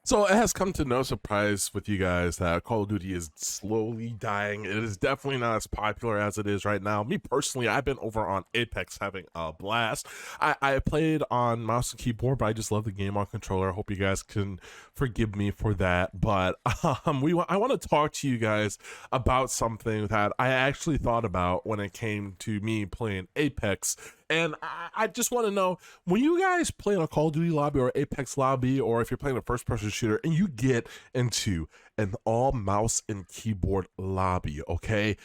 So it has come to no surprise with you guys that Call of Duty is slowly dying. It is definitely not as popular as it is right now. Me personally, I've been over on Apex having a blast. I played on mouse and keyboard, but I just love the game on controller. I hope you guys can forgive me for that. But I want to talk to you guys about something that I actually thought about when it came to me playing Apex. And I just want to know, when you guys play in a Call of Duty lobby or Apex lobby, or if you're playing a first-person shooter and you get into an all mouse and keyboard lobby, okay,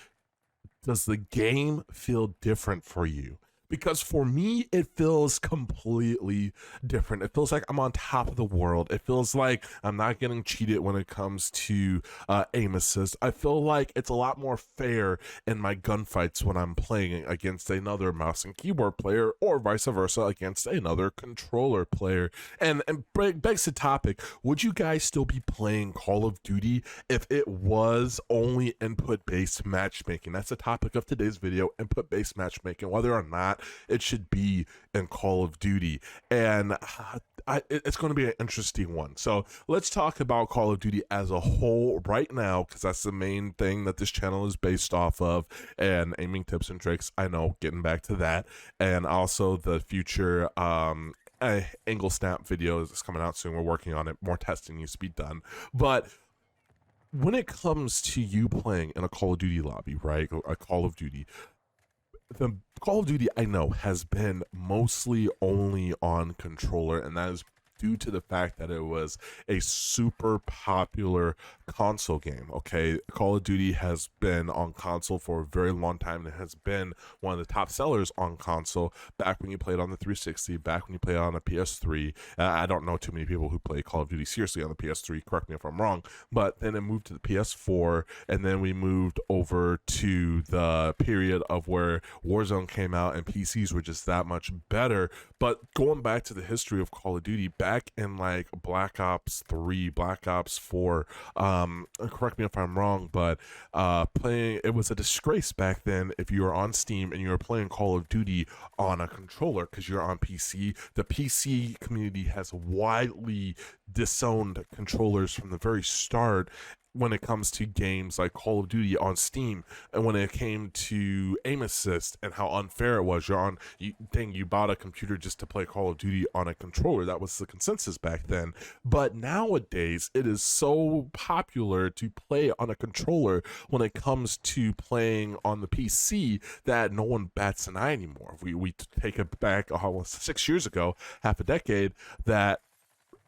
does the game feel different for you? Because for me, it feels completely different. It feels like I'm on top of the world. It feels like I'm not getting cheated when it comes to aim assist. I feel like it's a lot more fair in my gunfights when I'm playing against another mouse and keyboard player, or vice versa against another controller player. And begs the topic, would you guys still be playing Call of Duty if it was only input-based matchmaking? That's the topic of today's video, input-based matchmaking, whether or not it should be in Call of Duty. And it's going to be an interesting one. So let's talk about Call of Duty as a whole right now, because that's the main thing that this channel is based off of, and aiming tips and tricks. I know, getting back to that, and also the future angle snap videos is coming out soon. We're working on it. More testing needs to be done. But when it comes to you playing in a Call of Duty lobby, right, a Call of Duty, the Call of Duty I know has been mostly only on controller, and that is due to the fact that it was a super popular console game. Okay, Call of Duty has been on console for a very long time, and it has been one of the top sellers on console back when you played on the 360, back when you played on the PS3. I don't know too many people who play Call of Duty seriously on the PS3, correct me if I'm wrong, but then it moved to the PS4, and then we moved over to the period of where Warzone came out and PCs were just that much better. But going back to the history of Call of Duty, back in like Black Ops 3, Black Ops 4, correct me if I'm wrong, but it was a disgrace back then if you were on Steam and you were playing Call of Duty on a controller because you're on PC. The PC community has widely disowned controllers from the very start when it comes to games like Call of Duty on Steam, and when it came to aim assist and how unfair it was. You bought a computer just to play Call of Duty on a controller. That was the consensus back then. But nowadays, it is so popular to play on a controller when it comes to playing on the PC that no one bats an eye anymore. We take it back 6 years ago, half a decade, that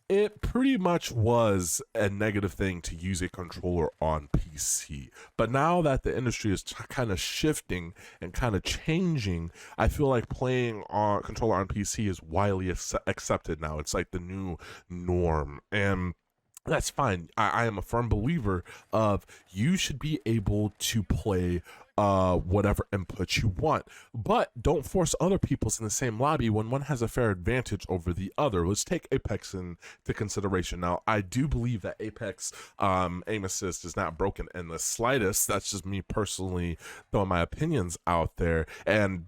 it pretty much was a negative thing to use a controller on PC. But now that the industry is kind of shifting and kind of changing, I feel like playing on controller on PC is widely accepted now. It's like the new norm. And that's fine. I am a firm believer of you should be able to play whatever input you want, but don't force other people's in the same lobby when one has a fair advantage over the other. Let's take Apex into consideration. Now, I do believe that Apex aim assist is not broken in the slightest. That's just me personally throwing my opinions out there. And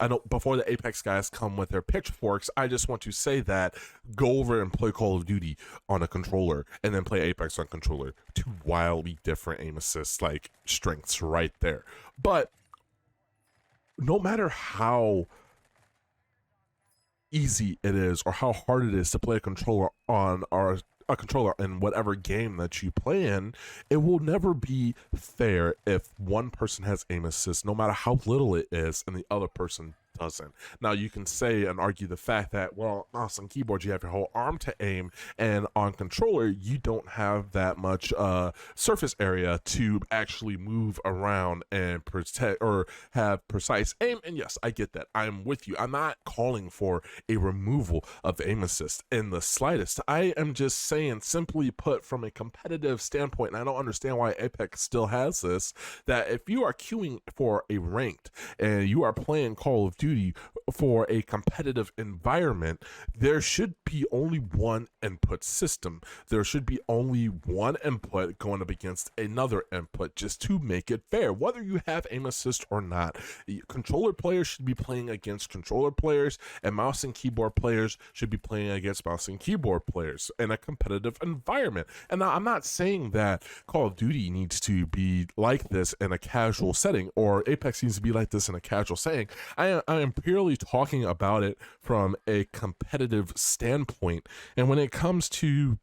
I know before the Apex guys come with their pitchforks, I just want to say that go over and play Call of Duty on a controller and then play Apex on controller. Two wildly different aim assist like strengths right there. But no matter how easy it is or how hard it is to play a controller on a controller in whatever game that you play in, it will never be fair if one person has aim assist, no matter how little it is, and the other person doesn't. Now, you can say and argue the fact that, well, mouse and keyboard, you have your whole arm to aim, and on controller, you don't have that much surface area to actually move around and protect or have precise aim. And yes, I get that. I'm with you. I'm not calling for a removal of aim assist in the slightest. I am just saying, simply put, from a competitive standpoint, and I don't understand why Apex still has this, that if you are queuing for a ranked and you are playing Call of Duty for a competitive environment, there should be only one input system. There should be only one input going up against another input, just to make it fair, whether you have aim assist or not. Controller players should be playing against controller players, and mouse and keyboard players should be playing against mouse and keyboard players in a competitive environment. And now, I'm not saying that Call of Duty needs to be like this in a casual setting, or Apex needs to be like this in a casual setting. I am purely talking about it from a competitive standpoint. And when it comes to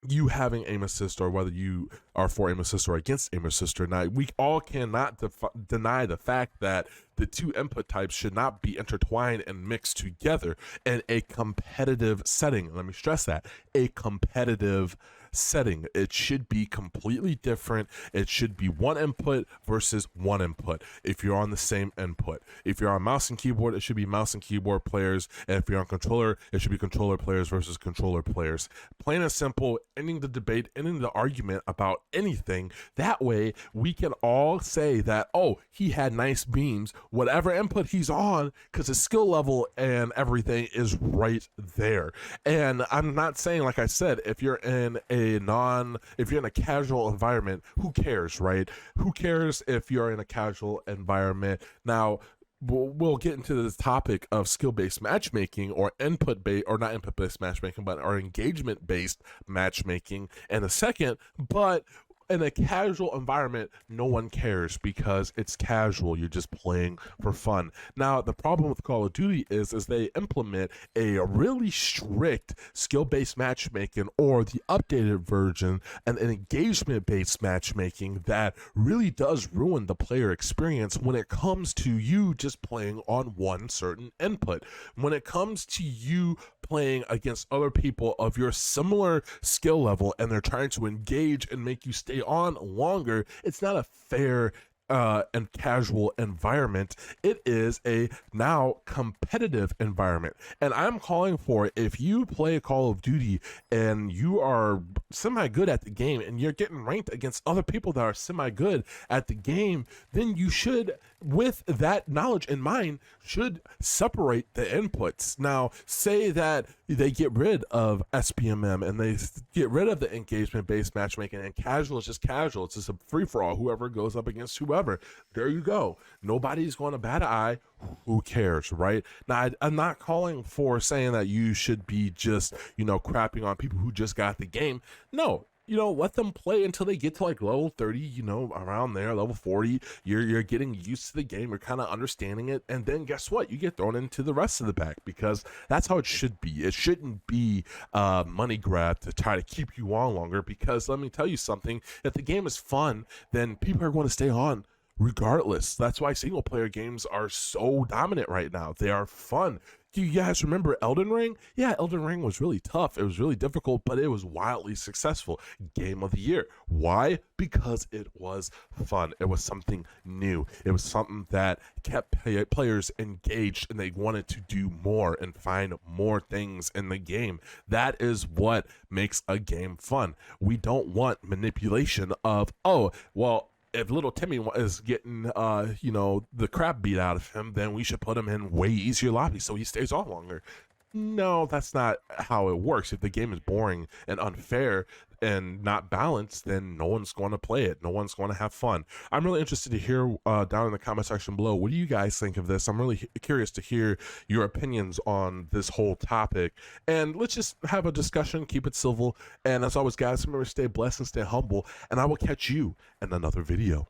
you having aim assist, or whether you are for aim assist or against aim assist or not, we all cannot deny the fact that the two input types should not be intertwined and mixed together in a competitive setting. Let me stress that, a competitive setting. It should be completely different. It should be one input versus one input if you're on the same input. If you're on mouse and keyboard, it should be mouse and keyboard players, and if you're on controller, it should be controller players versus controller players. Plain and simple, ending the debate, ending the argument about anything. That way we can all say that, oh, he had nice beams, whatever input he's on, because his skill level and everything is right there. And I'm not saying, like I said, if you're in a casual environment, who cares, right? Who cares if you're in a casual environment? Now, we'll get into this topic of skill-based matchmaking, or input-based, or not input-based matchmaking, but or engagement-based matchmaking in a second. But in a casual environment, no one cares because it's casual. You're just playing for fun. Now, the problem with Call of Duty is they implement a really strict skill-based matchmaking, or the updated version, and an engagement-based matchmaking that really does ruin the player experience when it comes to you just playing on one certain input. When it comes to you playing against other people of your similar skill level, and they're trying to engage and make you stay on longer, it's not a fair and casual environment. It is a now competitive environment. And I'm calling for, if you play Call of Duty and you are semi good at the game, and you're getting ranked against other people that are semi good at the game, then you should, with that knowledge in mind, should separate the inputs. Now, say that they get rid of sbmm and they get rid of the engagement based matchmaking, and casual is just casual. It's just a free-for-all. Whoever goes up against whoever, there you go. Nobody's going to bat an eye. Who cares, right? Now, I'm not calling for saying that you should be just, crapping on people who just got the game. No, let them play until they get to like level 30, around there, level 40. You're getting used to the game. You're kind of understanding it. And then guess what? You get thrown into the rest of the pack, because that's how it should be. It shouldn't be money grab to try to keep you on longer, because let me tell you something. If the game is fun, then people are going to stay on regardless. That's why single player games are so dominant right now. They are fun. Do you guys remember Elden Ring? Yeah, Elden Ring was really tough. It was really difficult, but it was wildly successful. Game of the year. Why? Because it was fun. It was something new. It was something that kept players engaged, and they wanted to do more and find more things in the game. That is what makes a game fun. We don't want manipulation of, oh, well, if little Timmy is getting, the crap beat out of him, then we should put him in way easier lobbies so he stays on longer. No, that's not how it works. If the game is boring and unfair and not balanced, then no one's going to play it. No one's going to have fun. I'm really interested to hear down in the comment section below, what do you guys think of this? I'm really curious to hear your opinions on this whole topic. And let's just have a discussion, keep it civil. And as always, guys, remember to stay blessed and stay humble. And I will catch you in another video.